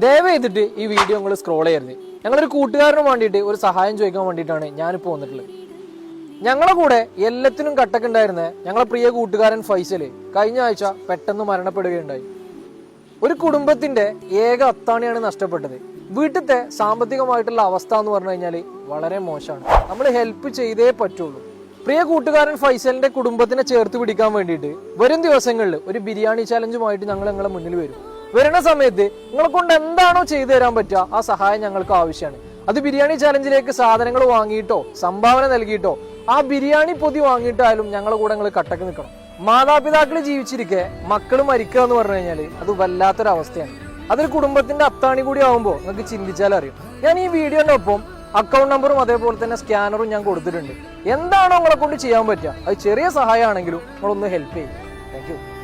ദയവ് ചെയ്തിട്ട് ഈ വീഡിയോ നിങ്ങൾ സ്ക്രോൾ ചെയ്യരുത്. ഞങ്ങളൊരു കൂട്ടുകാരന് വേണ്ടിയിട്ട് ഒരു സഹായം ചോദിക്കാൻ വേണ്ടിയിട്ടാണ് ഞാനിപ്പോൾ വന്നിട്ടുള്ളത്. ഞങ്ങളെ കൂടെ എല്ലാത്തിനും കട്ടക്കുണ്ടായിരുന്ന ഞങ്ങളെ പ്രിയ കൂട്ടുകാരൻ ഫൈസല് കഴിഞ്ഞ ആഴ്ച പെട്ടെന്ന് മരണപ്പെടുകയുണ്ടായി. ഒരു കുടുംബത്തിന്റെ ഏക അത്താണിയാണ് നഷ്ടപ്പെട്ടത്. വീട്ടിലത്തെ സാമ്പത്തികമായിട്ടുള്ള അവസ്ഥ എന്ന് പറഞ്ഞു കഴിഞ്ഞാൽ വളരെ മോശമാണ്. നമ്മൾ ഹെൽപ്പ് ചെയ്തേ പറ്റുള്ളൂ. പ്രിയ കൂട്ടുകാരൻ ഫൈസലിന്റെ കുടുംബത്തിനെ ചേർത്ത് പിടിക്കാൻ വേണ്ടിയിട്ട് വരും ദിവസങ്ങളിൽ ഒരു ബിരിയാണി ചാലഞ്ചുമായിട്ട് ഞങ്ങളെ മുന്നിൽ വരും. വരുന്ന സമയത്ത് നിങ്ങളെ കൊണ്ട് എന്താണോ ചെയ്തു തരാൻ പറ്റുക ആ സഹായം ഞങ്ങൾക്ക് ആവശ്യമാണ്. അത് ബിരിയാണി ചാലഞ്ചിലേക്ക് സാധനങ്ങൾ വാങ്ങിയിട്ടോ സംഭാവന നൽകിയിട്ടോ ആ ബിരിയാണി പൊതി വാങ്ങിയിട്ടായാലും ഞങ്ങളെ കൂടെ നിങ്ങൾ കട്ടക്ക് നിൽക്കണം. മാതാപിതാക്കൾ ജീവിച്ചിരിക്കെ മക്കൾ മരിക്കുക എന്ന് പറഞ്ഞു കഴിഞ്ഞാൽ അത് വല്ലാത്തൊരവസ്ഥയാണ്. അതൊരു കുടുംബത്തിന്റെ അത്താണി കൂടി ആവുമ്പോൾ നിങ്ങൾക്ക് ചിന്തിച്ചാൽ അറിയും. ഞാൻ ഈ വീഡിയോന്റെ ഒപ്പം അക്കൗണ്ട് നമ്പറും അതേപോലെ തന്നെ സ്കാനറും ഞാൻ കൊടുത്തിട്ടുണ്ട്. എന്താണോ നിങ്ങളെ കൊണ്ട് ചെയ്യാൻ പറ്റുക അത് ചെറിയ സഹായമാണെങ്കിലും നിങ്ങളൊന്ന് ഹെൽപ്പ് ചെയ്യും. Thank you.